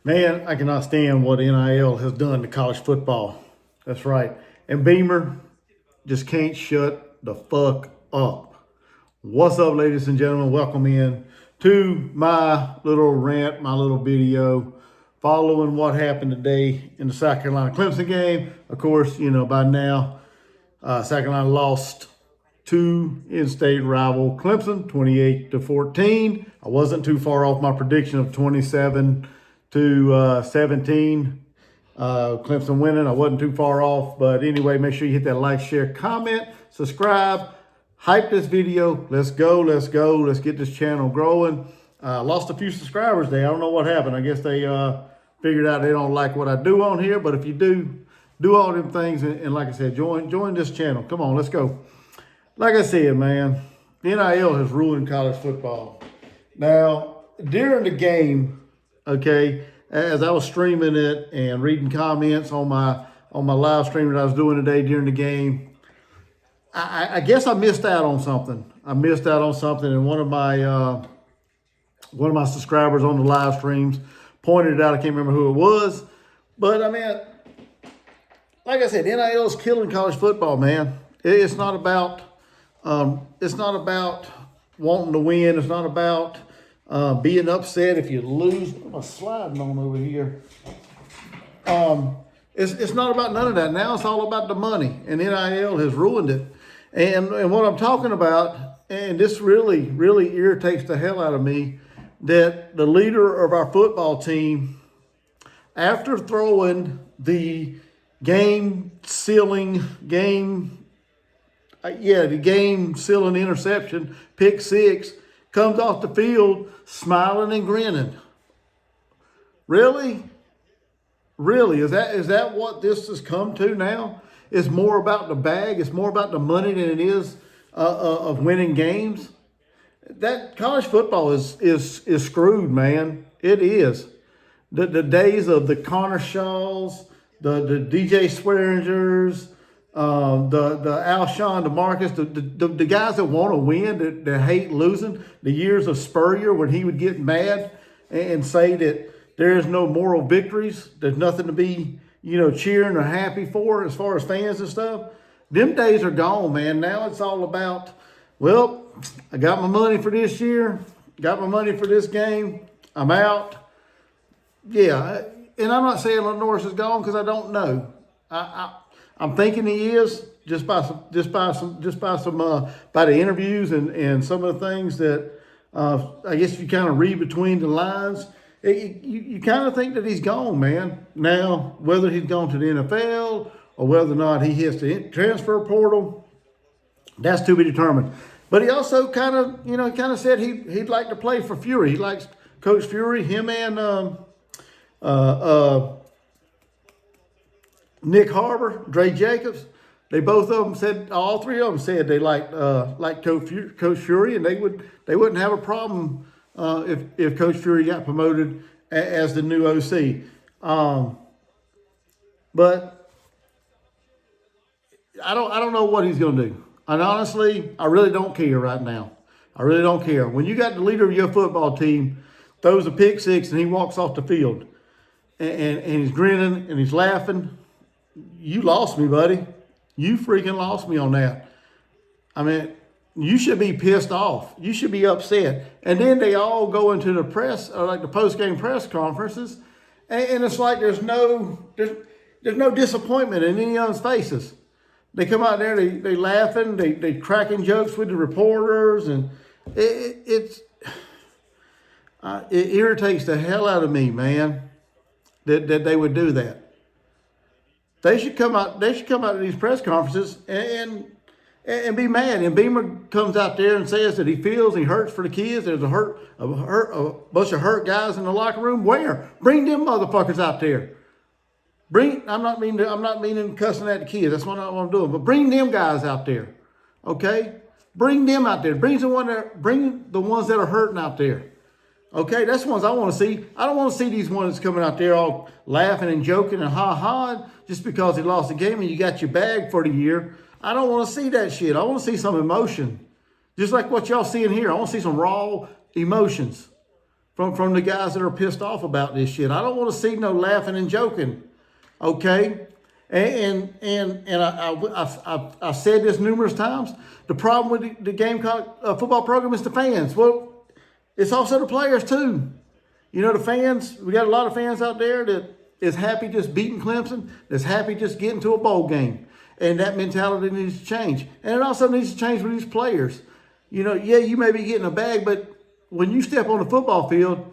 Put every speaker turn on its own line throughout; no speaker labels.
Man, I cannot stand what NIL has done to college football. That's right. And Beamer just can't shut the fuck up. What's up, ladies and gentlemen? Welcome in to my little rant, my little video following what happened today in the South Carolina Clemson game. Of course, by now, South Carolina lost to in-state rival Clemson, 28-14. I wasn't too far off my prediction of 27 to 17. Clemson winning. I wasn't too far off. But anyway, make sure you hit that like, share, comment, subscribe, hype this video. Let's go. Let's go. Let's get this channel growing. Lost a few subscribers there. I don't know what happened. I guess they figured out they don't like what I do on here. But if you do all them things. And like I said, join this channel. Come on, let's go. Like I said, man, the NIL has ruined college football. Now, during the game, okay, as I was streaming it and reading comments on my live stream that I was doing today during the game, I guess I missed out on something. And one of my subscribers on the live streams pointed it out. I can't remember who it was, but I mean, like I said, NIL is killing college football, man. It's not about wanting to win. It's not about being upset if you lose. I'm sliding on over here. It's not about none of that. Now it's all about the money, and NIL has ruined it. And what I'm talking about, and this really, really irritates the hell out of me, that the leader of our football team, after throwing the game-sealing interception, pick six, comes off the field smiling and grinning. Really? Really? Is that what this has come to now? It's more about the bag. It's more about the money than it is of winning games. That college football is screwed, man. It is. The days of the Connor Shaws, the DJ Swearingers, the Alshon, the Marcus, the guys that want to win, that hate losing, the years of Spurrier when he would get mad and say that there is no moral victories, there's nothing to be, cheering or happy for as far as fans and stuff. Them days are gone, man. Now it's all about, well, I got my money for this year, got my money for this game, I'm out. Yeah, and I'm not saying Norris is gone because I don't know. I'm thinking he is by the interviews and some of the things that I guess you kind of read between the lines. You kind of think that he's gone, man. Now, whether he's gone to the NFL or whether or not he hits the transfer portal, that's to be determined. But he also kind of said he'd like to play for Fury. He likes Coach Fury. Him and Nick Harbor, Dre Jacobs, all three of them said they liked Coach Fury, and they wouldn't have a problem if Coach Fury got promoted as the new OC. But I don't know what he's going to do. And honestly, I really don't care right now. I really don't care. When you got the leader of your football team throws a pick six and he walks off the field and he's grinning and he's laughing, you lost me, buddy. You freaking lost me on that. I mean, you should be pissed off. You should be upset. And then they all go into the press, or like the post-game press conferences, and it's like there's no disappointment in any of them's faces. They come out there, they laughing, they cracking jokes with the reporters, and it irritates the hell out of me, man, that they would do that. They should come out to these press conferences and be mad. And Beamer comes out there and says that he feels he hurts for the kids. There's a bunch of hurt guys in the locker room. Where? Bring them motherfuckers out there. I'm not meaning cussing at the kids. That's what I'm doing. But bring them guys out there. Okay? Bring them out there. Bring the ones that are hurting out there. Okay, that's the ones I want to see. I don't want to see these ones coming out there all laughing and joking and ha-ha just because they lost the game and you got your bag for the year. I don't want to see that shit. I want to see some emotion. Just like what y'all seeing here. I want to see some raw emotions from the guys that are pissed off about this shit. I don't want to see no laughing and joking. Okay? And I've said this numerous times. The problem with the Gamecock football program is the fans. Well, it's also the players too. You know, the fans, we got a lot of fans out there that is happy just beating Clemson, that's happy just getting to a bowl game. And that mentality needs to change. And it also needs to change with these players. You know, yeah, you may be getting a bag, but when you step on the football field,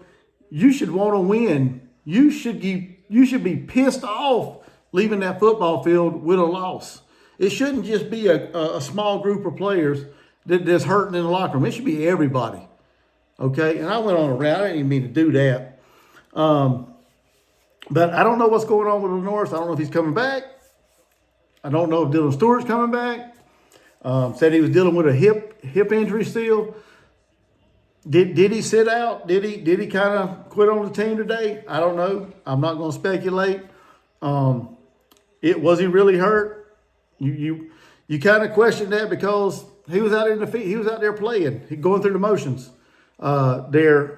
you should want to win. You should be pissed off leaving that football field with a loss. It shouldn't just be a small group of players that's hurting in the locker room. It should be everybody. Okay? And I went on a rant. I didn't even mean to do that. But I don't know what's going on with Norris. I don't know if he's coming back. I don't know if Dylan Stewart's coming back. Said he was dealing with a hip injury still. Did he sit out? Did he kind of quit on the team today? I don't know. I'm not going to speculate. Was he really hurt? You kind of question that because he was out in the field. He was out there playing. He going through the motions there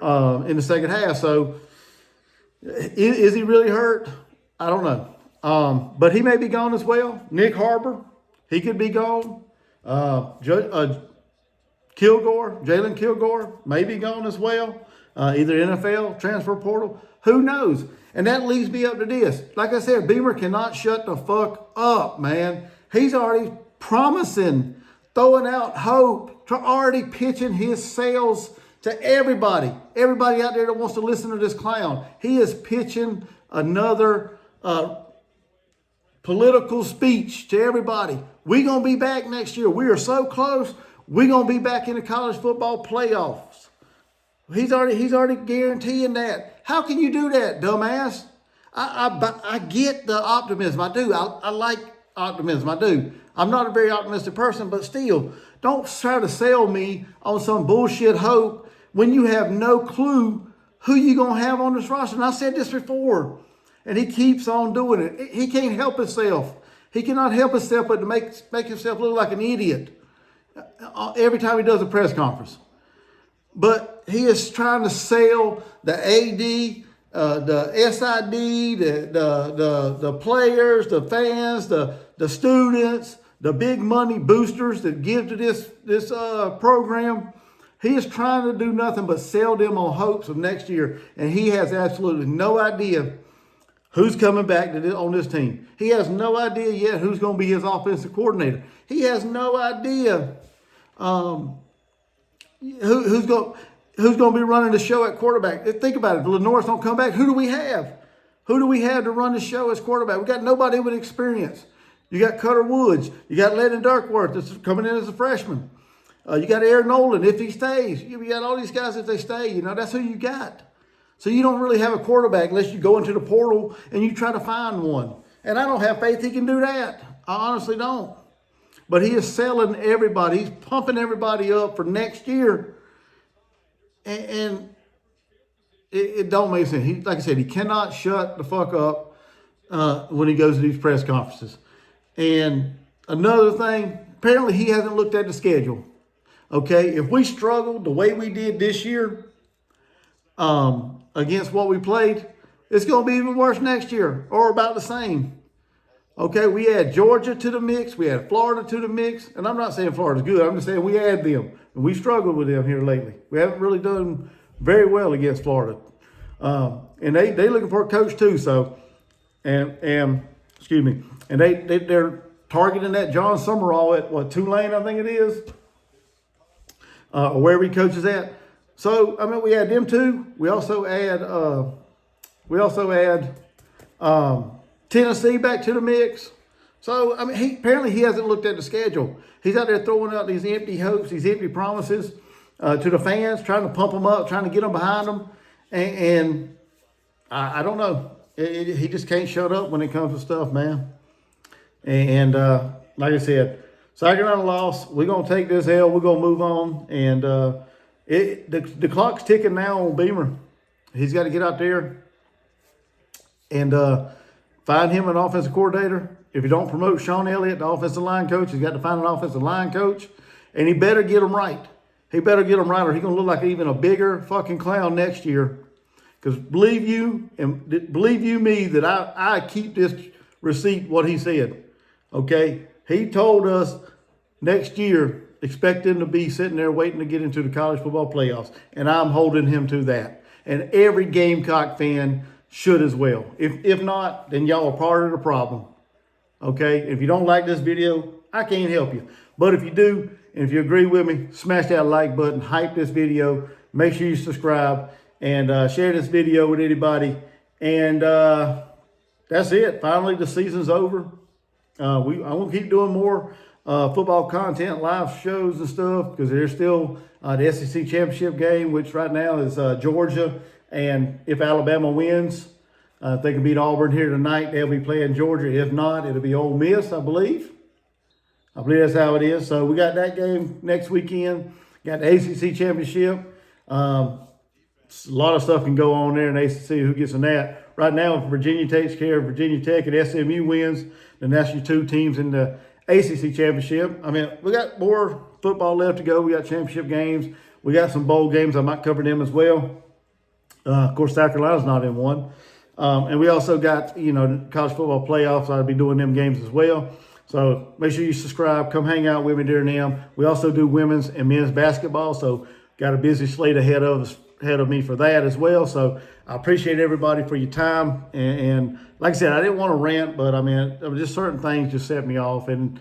in the second half. So is he really hurt? I don't know. But he may be gone as well. Nick Harbor, he could be gone. Jalen Kilgore may be gone as well. Either NFL, transfer portal, who knows? And that leads me up to this. Like I said, Beamer cannot shut the fuck up, man. He's already promising, throwing out hope, already pitching his sales to everybody. Everybody out there that wants to listen to this clown. He is pitching another political speech to everybody. We're going to be back next year. We are so close. We're going to be back in the college football playoffs. He's already guaranteeing that. How can you do that, dumbass? I get the optimism. I do. I like optimism. I do. I'm not a very optimistic person, but still, don't try to sell me on some bullshit hope when you have no clue who you're going to have on this roster. And I said this before, and he keeps on doing it. He can't help himself. He cannot help himself but to make himself look like an idiot every time he does a press conference. But he is trying to sell the AD, the SID, the players, the fans, the students, the big money boosters that give to this program. He is trying to do nothing but sell them on hopes of next year, and he has absolutely no idea who's coming back on this team. He has no idea yet who's going to be his offensive coordinator. He has no idea who's going to be running the show at quarterback. Think about it. If Norris don't come back, who do we have? Who do we have to run the show as quarterback? We got nobody with experience. You got Cutter Woods. You got Landon Duckworth that's coming in as a freshman. You got Aaron Nolan if he stays. You got all these guys if they stay. You know, that's who you got. So you don't really have a quarterback unless you go into the portal and you try to find one. And I don't have faith he can do that. I honestly don't. But he is selling everybody. He's pumping everybody up for next year. And it don't make sense. Like I said, he cannot shut the fuck up when he goes to these press conferences. And another thing, apparently he hasn't looked at the schedule. Okay, if we struggled the way we did this year against what we played, it's going to be even worse next year or about the same. Okay, we add Georgia to the mix. We add Florida to the mix. And I'm not saying Florida's good. I'm just saying we add them. And we struggled with them here lately. We haven't really done very well against Florida. And they looking for a coach too. So, and excuse me. And they're targeting that John Summerall at Tulane, I think it is. Or wherever he coaches at. So, I mean, we add them too. We also add Tennessee back to the mix. So, I mean, apparently he hasn't looked at the schedule. He's out there throwing out these empty hopes, these empty promises to the fans, trying to pump them up, trying to get them behind them. And I don't know. He just can't shut up when it comes to stuff, man. And like I said, South Carolina lost. We're going to take this L. We're going to move on. And the clock's ticking now on Beamer. He's got to get out there and find him an offensive coordinator. If you don't promote Sean Elliott, the offensive line coach, he's got to find an offensive line coach. And he better get him right. He better get him right or he's going to look like even a bigger fucking clown next year Because believe you me that I keep this receipt what he said. Okay, he told us next year expect him to be sitting there waiting to get into the college football playoffs, and I'm holding him to that. And every Gamecock fan should as well. If not, then y'all are part of the problem. Okay, if you don't like this video, I can't help you. But if you do, and if you agree with me, smash that like button, hype this video, make sure you subscribe, and share this video with anybody. And that's it. Finally, the season's over. I won't keep doing more football content, live shows and stuff, because there's still the SEC championship game, which right now is Georgia. And if Alabama wins, if they can beat Auburn here tonight, they'll be playing Georgia. If not, it'll be Ole Miss, I believe. I believe that's how it is. So we got that game next weekend. Got the ACC championship. A lot of stuff can go on there in the ACC. Who gets in that? Right now, if Virginia takes care of Virginia Tech and SMU wins, then that's your two teams in the ACC championship. I mean, we got more football left to go. We got championship games. We got some bowl games. I might cover them as well. Of course, South Carolina's not in one. And we also got, college football playoffs. I'll be doing them games as well. So make sure you subscribe. Come hang out with me during them. We also do women's and men's basketball. So got a busy slate ahead of me for that as well. So I appreciate everybody for your time. And like I said, I didn't want to rant, but I mean, just certain things just set me off. And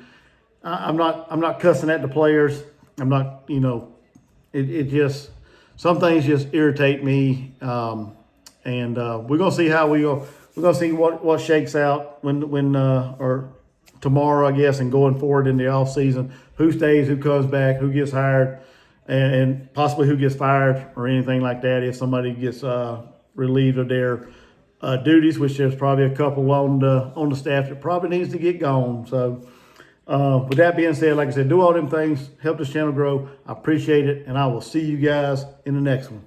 I'm not cussing at the players. I'm not, it just, some things just irritate me. And we're gonna see how we go. We're gonna see what shakes out or tomorrow, I guess, and going forward in the off season. Who stays, who comes back, who gets hired, and possibly who gets fired or anything like that. If somebody gets relieved of their duties, which there's probably a couple on the staff that probably needs to get gone. So with that being said, like I said, do all them things, help this channel grow. I appreciate it, and I will see you guys in the next one.